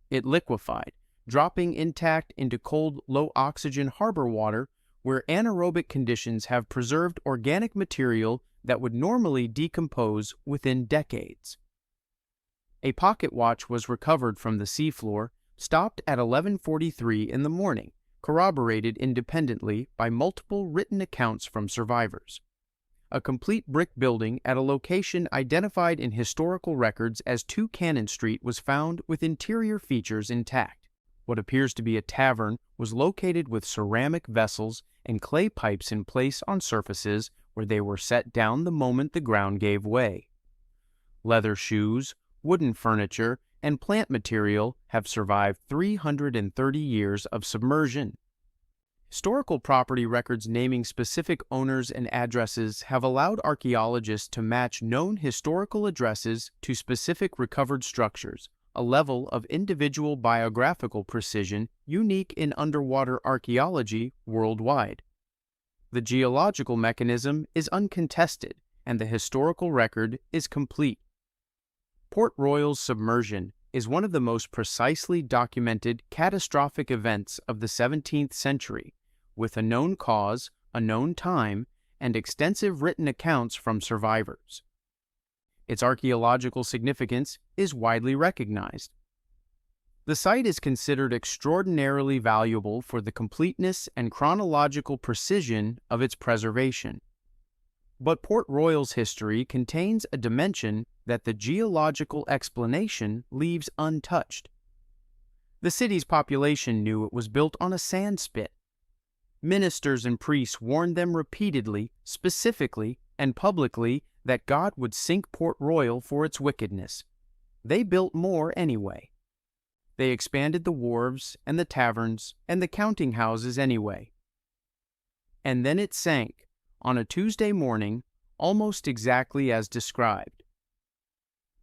[SPEAKER 1] It liquefied, dropping intact into cold, low-oxygen harbor water where anaerobic conditions have preserved organic material that would normally decompose within decades. A pocket watch was recovered from the seafloor, stopped at 11:43 in the morning, corroborated independently by multiple written accounts from survivors. A complete brick building at a location identified in historical records as 2 Cannon Street was found with interior features intact. What appears to be a tavern was located with ceramic vessels and clay pipes in place on surfaces where they were set down the moment the ground gave way. Leather shoes, wooden furniture, and plant material have survived 330 years of submersion. Historical property records naming specific owners and addresses have allowed archaeologists to match known historical addresses to specific recovered structures, a level of individual biographical precision unique in underwater archaeology worldwide. The geological mechanism is uncontested, and the historical record is complete. Port Royal's submersion is one of the most precisely documented catastrophic events of the 17th century, with a known cause, a known time, and extensive written accounts from survivors. Its archaeological significance is widely recognized. The site is considered extraordinarily valuable for the completeness and chronological precision of its preservation. But Port Royal's history contains a dimension that the geological explanation leaves untouched. The city's population knew it was built on a sand spit. Ministers and priests warned them repeatedly, specifically, and publicly that God would sink Port Royal for its wickedness. They built more anyway. They expanded the wharves and the taverns and the counting houses anyway. And then it sank, on a Tuesday morning, almost exactly as described.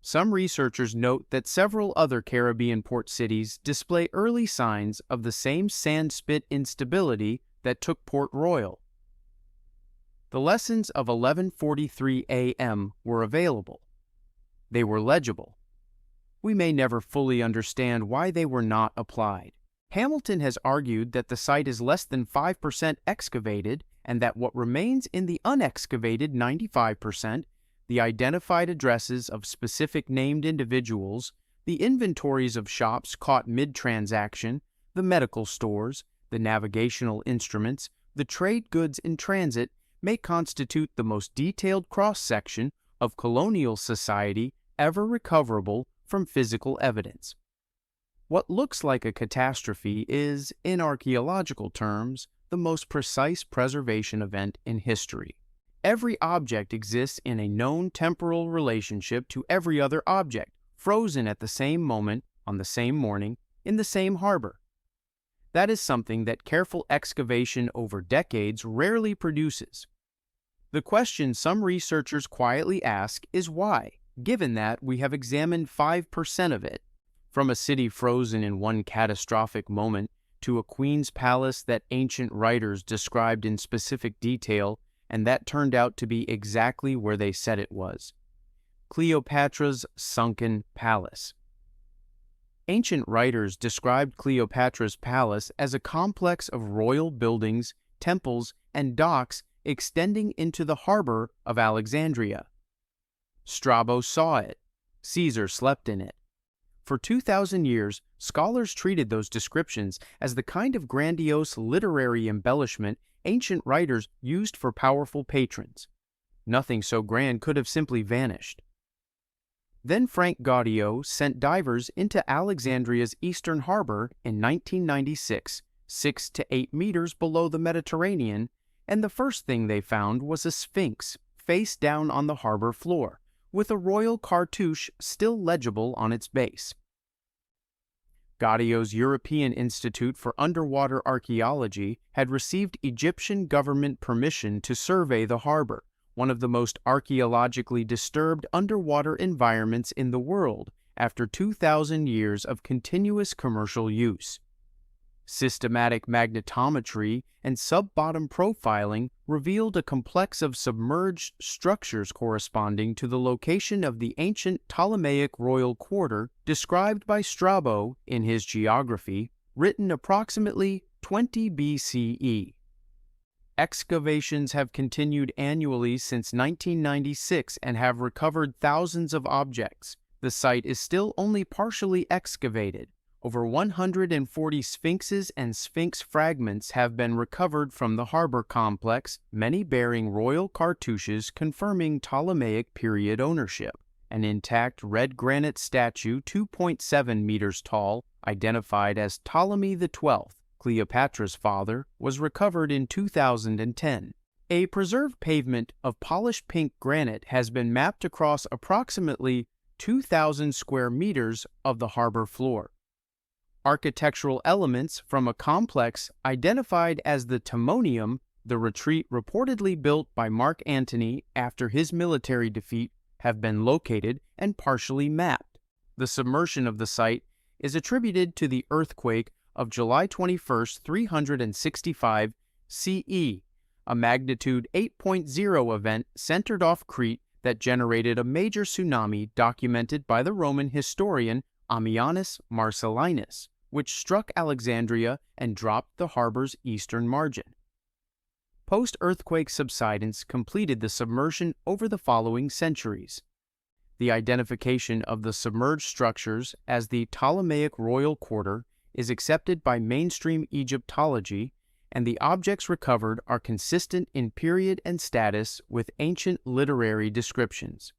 [SPEAKER 1] Some researchers note that several other Caribbean port cities display early signs of the same sand spit instability that took Port Royal. The lessons of 11:43 a.m. were available. They were legible. We may never fully understand why they were not applied. Hamilton has argued that the site is less than 5% excavated and that what remains in the unexcavated 95%, the identified addresses of specific named individuals, the inventories of shops caught mid-transaction, the medical stores, the navigational instruments, the trade goods in transit, may constitute the most detailed cross-section of colonial society ever recoverable from physical evidence. What looks like a catastrophe is, in archaeological terms, the most precise preservation event in history. Every object exists in a known temporal relationship to every other object, frozen at the same moment, on the same morning, in the same harbor. That is something that careful excavation over decades rarely produces. The question some researchers quietly ask is why, given that we have examined 5% of it, from a city frozen in one catastrophic moment to a queen's palace that ancient writers described in specific detail and that turned out to be exactly where they said it was. Cleopatra's sunken palace. Ancient writers described Cleopatra's palace as a complex of royal buildings, temples, and docks extending into the harbor of Alexandria. Strabo saw it. Caesar slept in it. For 2,000 years, scholars treated those descriptions as the kind of grandiose literary embellishment ancient writers used for powerful patrons. Nothing so grand could have simply vanished. Then Frank Gaudio sent divers into Alexandria's eastern harbor in 1996, 6 to 8 meters below the Mediterranean, and the first thing they found was a sphinx face down on the harbor floor, with a royal cartouche still legible on its base. Gaudio's European Institute for Underwater Archaeology had received Egyptian government permission to survey the harbor, one of the most archaeologically disturbed underwater environments in the world after 2,000 years of continuous commercial use. Systematic magnetometry and sub-bottom profiling revealed a complex of submerged structures corresponding to the location of the ancient Ptolemaic royal quarter described by Strabo in his Geography, written approximately 20 BCE. Excavations have continued annually since 1996 and have recovered thousands of objects. The site is still only partially excavated. Over 140 sphinxes and sphinx fragments have been recovered from the harbor complex, many bearing royal cartouches confirming Ptolemaic period ownership. An intact red granite statue 2.7 meters tall, identified as Ptolemy XII, Cleopatra's father, was recovered in 2010. A preserved pavement of polished pink granite has been mapped across approximately 2,000 square meters of the harbor floor. Architectural elements from a complex identified as the Timonium, the retreat reportedly built by Mark Antony after his military defeat, have been located and partially mapped. The submersion of the site is attributed to the earthquake of July 21, 365 CE, a magnitude 8.0 event centered off Crete that generated a major tsunami documented by the Roman historian Ammianus Marcellinus, which struck Alexandria and dropped the harbor's eastern margin. Post-earthquake subsidence completed the submersion over the following centuries. The identification of the submerged structures as the Ptolemaic royal quarter is accepted by mainstream Egyptology, and the objects recovered are consistent in period and status with ancient literary descriptions.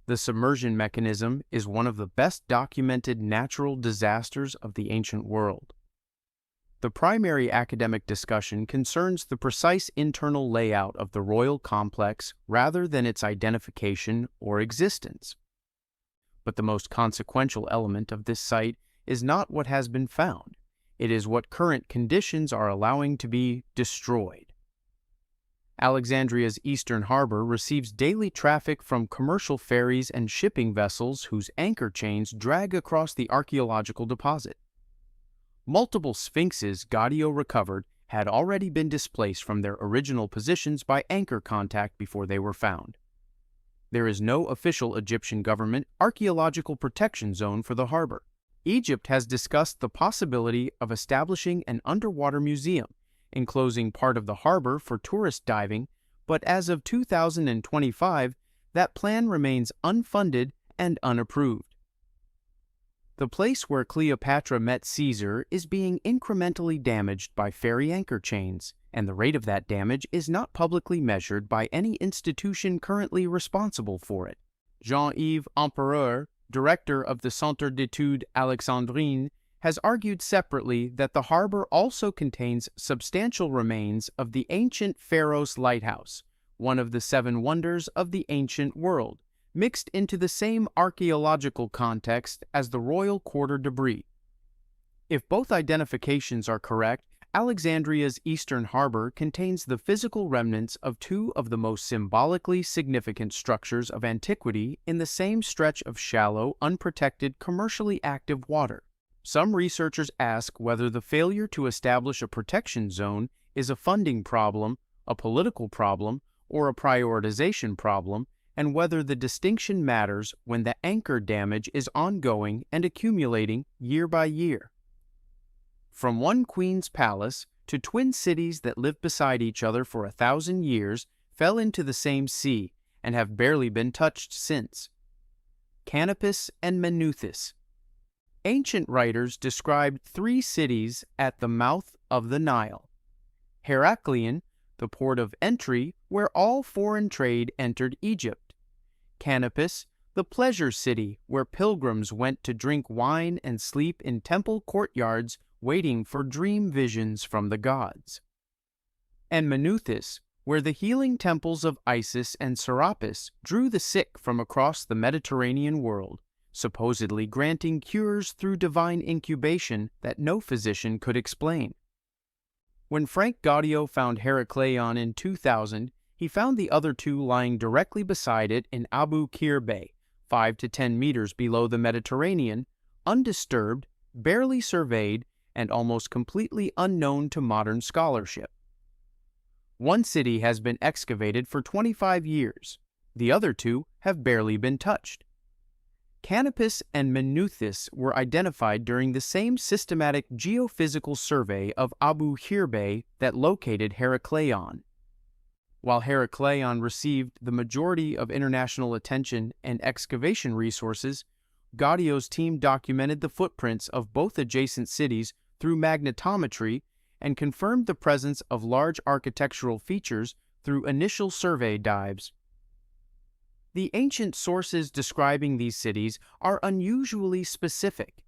[SPEAKER 1] The submersion mechanism is one of the best documented natural disasters of the ancient world. The primary academic discussion concerns the precise internal layout of the royal complex rather than its identification or existence. But the most consequential element of this site is not what has been found. It is what current conditions are allowing to be destroyed. Alexandria's eastern harbor receives daily traffic from commercial ferries and shipping vessels whose anchor chains drag across the archaeological deposit. Multiple sphinxes Gaudio recovered had already been displaced from their original positions by anchor contact before they were found. There is no official Egyptian government archaeological protection zone for the harbor. Egypt has discussed the possibility of establishing an underwater museum, enclosing part of the harbor for tourist diving, but as of 2025, that plan remains unfunded and unapproved. The place where Cleopatra met Caesar is being incrementally damaged by ferry anchor chains, and the rate of that damage is not publicly measured by any institution currently responsible for it. Jean-Yves Empereur, director of the Centre d'études Alexandrines, has argued separately that the harbor also contains substantial remains of the ancient Pharos lighthouse, one of the 7 wonders of the ancient world, mixed into the same archaeological context as the royal quarter debris. If both identifications are correct, Alexandria's eastern harbor contains the physical remnants of 2 of the most symbolically significant structures of antiquity in the same stretch of shallow, unprotected, commercially active water. Some researchers ask whether the failure to establish a protection zone is a funding problem, a political problem, or a prioritization problem, and whether the distinction matters when the anchor damage is ongoing and accumulating year by year. From one queen's palace to twin cities that lived beside each other for 1,000 years fell into the same sea and have barely been touched since. Canopus and Meneuthis. Ancient writers described 3 cities at the mouth of the Nile. Heraklion, the port of entry where all foreign trade entered Egypt. Canopus, the pleasure city where pilgrims went to drink wine and sleep in temple courtyards waiting for dream visions from the gods. And Manuthis, where the healing temples of Isis and Serapis drew the sick from across the Mediterranean world, supposedly granting cures through divine incubation that no physician could explain. When Frank Gaudio found Herakleion in 2000, he found the other two lying directly beside it in Abu Qir Bay, 5 to 10 meters below the Mediterranean, undisturbed, barely surveyed, and almost completely unknown to modern scholarship. One city has been excavated for 25 years. The other two have barely been touched. Canopus and Manuthis were identified during the same systematic geophysical survey of Abu Qir Bay that located Herakleion. While Herakleion received the majority of international attention and excavation resources, Gaudio's team documented the footprints of both adjacent cities through magnetometry and confirmed the presence of large architectural features through initial survey dives. The ancient sources describing these cities are unusually specific.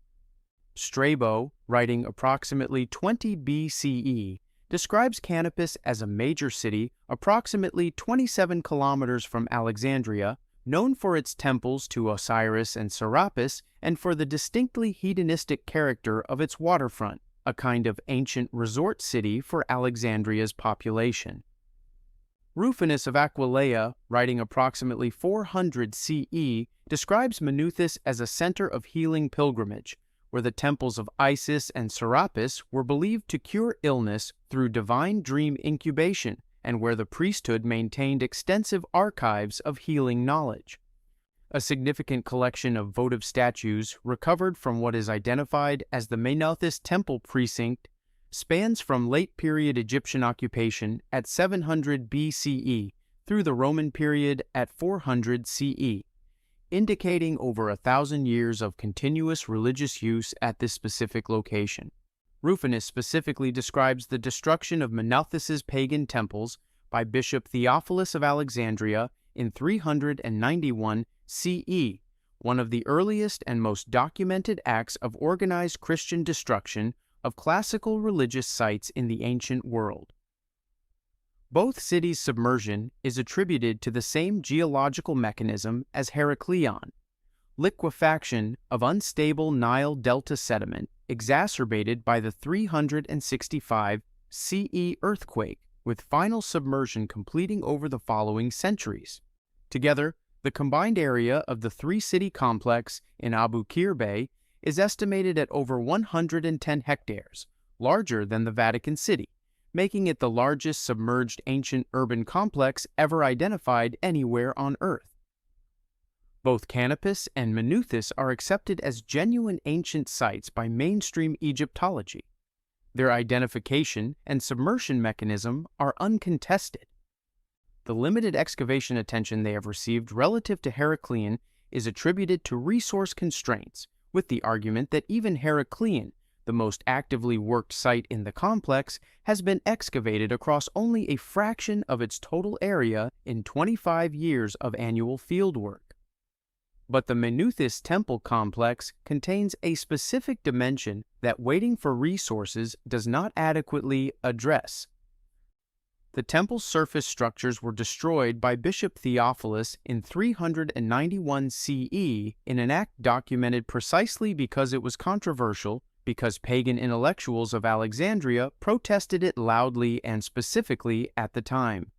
[SPEAKER 1] Strabo, writing approximately 20 BCE, describes Canopus as a major city approximately 27 kilometers from Alexandria, known for its temples to Osiris and Serapis and for the distinctly hedonistic character of its waterfront, a kind of ancient resort city for Alexandria's population. Rufinus of Aquileia, writing approximately 400 CE, describes Manuthis as a center of healing pilgrimage, where the temples of Isis and Serapis were believed to cure illness through divine dream incubation, and where the priesthood maintained extensive archives of healing knowledge. A significant collection of votive statues recovered from what is identified as the Manuthis temple precinct spans from late-period Egyptian occupation at 700 BCE through the Roman period at 400 CE, indicating over 1,000 years of continuous religious use at this specific location. Rufinus specifically describes the destruction of Manuthis's pagan temples by Bishop Theophilus of Alexandria in 391 CE, one of the earliest and most documented acts of organized Christian destruction of classical religious sites in the ancient world. Both cities' submersion is attributed to the same geological mechanism as Herakleion, liquefaction of unstable Nile Delta sediment exacerbated by the 365 CE earthquake, with final submersion completing over the following centuries. Together, the combined area of the three-city complex in Abu Qir Bay is estimated at over 110 hectares, larger than the Vatican City, making it the largest submerged ancient urban complex ever identified anywhere on Earth. Both Canopus and Manuthis are accepted as genuine ancient sites by mainstream Egyptology. Their identification and submersion mechanism are uncontested. The limited excavation attention they have received relative to Herakleion is attributed to resource constraints, with the argument that even Herakleion, the most actively worked site in the complex, has been excavated across only a fraction of its total area in 25 years of annual fieldwork. But the Manuthis temple complex contains a specific dimension that waiting for resources does not adequately address. The temple's surface structures were destroyed by Bishop Theophilus in 391 CE in an act documented precisely because it was controversial, because pagan intellectuals of Alexandria protested it loudly and specifically at the time.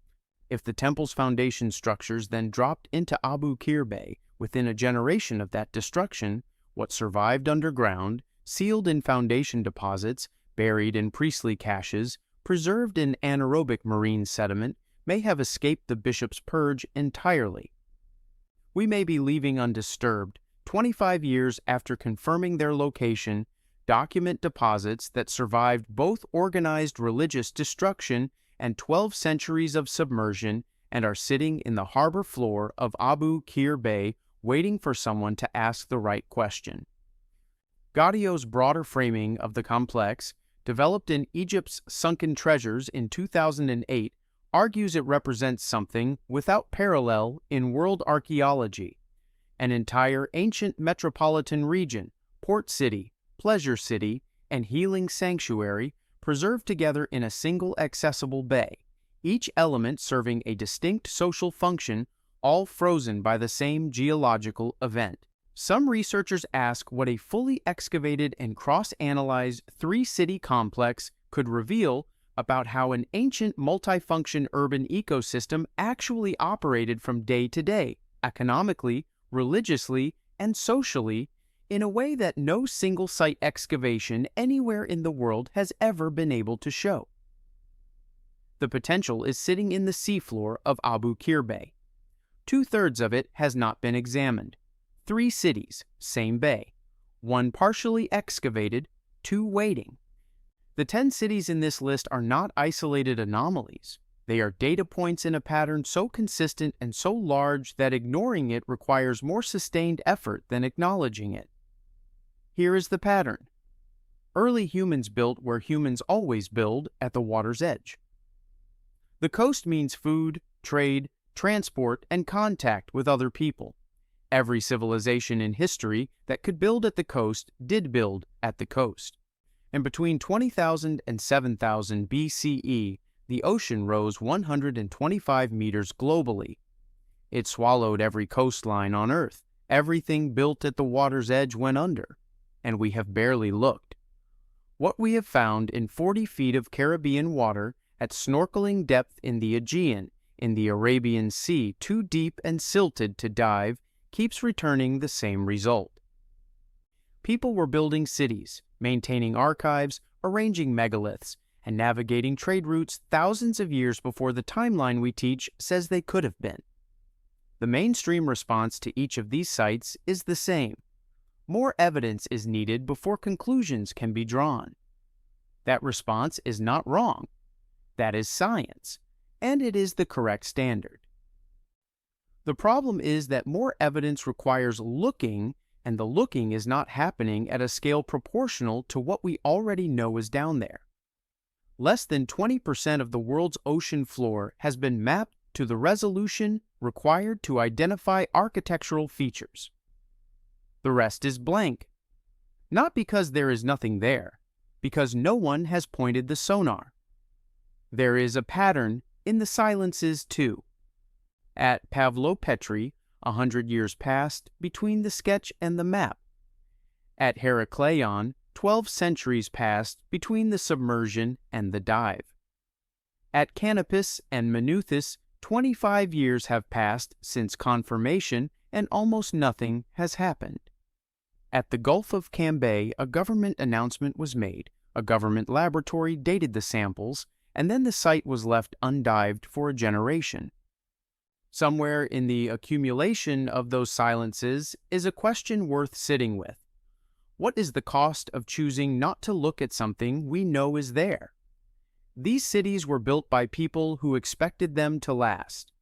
[SPEAKER 1] If the temple's foundation structures then dropped into Abu Qir Bay within a generation of that destruction, what survived underground, sealed in foundation deposits, buried in priestly caches, preserved in anaerobic marine sediment, may have escaped the bishop's purge entirely. We may be leaving undisturbed, 25 years after confirming their location, document deposits that survived both organized religious destruction and 12 centuries of submersion and are sitting in the harbor floor of Abu Qir Bay waiting for someone to ask the right question. Gaudio's broader framing of the complex, developed in Egypt's Sunken Treasures in 2008, argues it represents something without parallel in world archaeology. an entire ancient metropolitan region, port city, pleasure city, and healing sanctuary preserved together in a single accessible bay, each element serving a distinct social function, all frozen by the same geological event. Some researchers ask what a fully excavated and cross-analyzed three-city complex could reveal about how an ancient multifunction urban ecosystem actually operated from day to day, economically, religiously, and socially, in a way that no single-site excavation anywhere in the world has ever been able to show. The potential is sitting in the seafloor of Abu Qir Bay. 2/3 of it has not been examined. 3 cities, same bay. 1 partially excavated, 2 waiting. The 10 cities in this list are not isolated anomalies. They are data points in a pattern so consistent and so large that ignoring it requires more sustained effort than acknowledging it. Here is the pattern. Early humans built where humans always build, at the water's edge. The coast means food, trade, transport, and contact with other people. Every civilization in history that could build at the coast did build at the coast. And between 20,000 and 7,000 BCE, the ocean rose 125 meters globally. It swallowed every coastline on Earth. Everything built at the water's edge went under, and we have barely looked. What we have found in 40 feet of Caribbean water at snorkeling depth in the Aegean, in the Arabian Sea, too deep and silted to dive, keeps returning the same result. People were building cities, maintaining archives, arranging megaliths, and navigating trade routes thousands of years before the timeline we teach says they could have been. The mainstream response to each of these sites is the same. More evidence is needed before conclusions can be drawn. That response is not wrong. That is science, and it is the correct standard. The problem is that more evidence requires looking, and the looking is not happening at a scale proportional to what we already know is down there. Less than 20% of the world's ocean floor has been mapped to the resolution required to identify architectural features. The rest is blank. Not because there is nothing there, because no one has pointed the sonar. There is a pattern in the silences too. At Pavlopetri, 100 years passed between the sketch and the map. At Herakleion, 12 centuries passed between the submersion and the dive. At Canopus and Manuthis, 25 years have passed since confirmation and almost nothing has happened. At the Gulf of Khambhat, a government announcement was made, a government laboratory dated the samples, and then the site was left undived for a generation. Somewhere in the accumulation of those silences is a question worth sitting with. What is the cost of choosing not to look at something we know is there? These cities were built by people who expected them to last.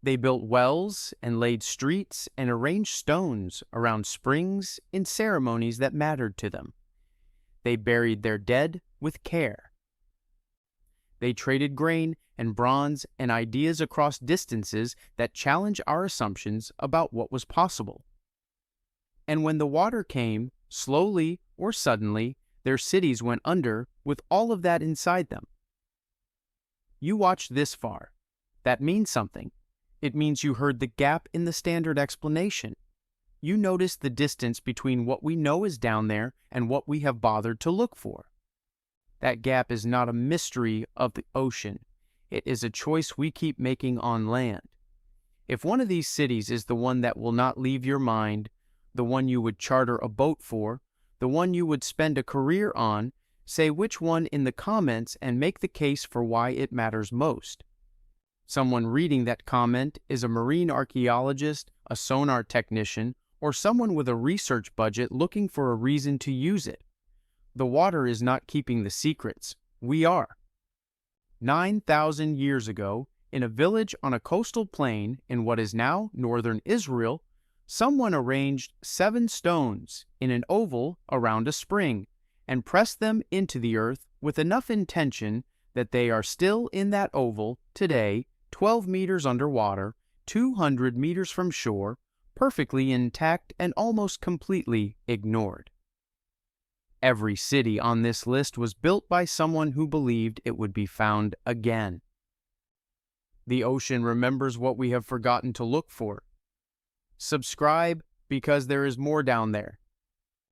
[SPEAKER 1] They built wells and laid streets and arranged stones around springs in ceremonies that mattered to them. They buried their dead with care. They traded grain and bronze and ideas across distances that challenge our assumptions about what was possible. And when the water came, slowly or suddenly, their cities went under with all of that inside them. You watched this far. That means something. It means you heard the gap in the standard explanation. You noticed the distance between what we know is down there and what we have bothered to look for. That gap is not a mystery of the ocean. It is a choice we keep making on land. If one of these cities is the one that will not leave your mind, the one you would charter a boat for, the one you would spend a career on, say which one in the comments and make the case for why it matters most. Someone reading that comment is a marine archaeologist, a sonar technician, or someone with a research budget looking for a reason to use it. The water is not keeping the secrets. We are. 9,000 years ago, in a village on a coastal plain in what is now northern Israel, someone arranged 7 stones in an oval around a spring and pressed them into the earth with enough intention that they are still in that oval today, 12 meters underwater, 200 meters from shore, perfectly intact and almost completely ignored. Every city on this list was built by someone who believed it would be found again. The ocean remembers what we have forgotten to look for. Subscribe because there is more down there.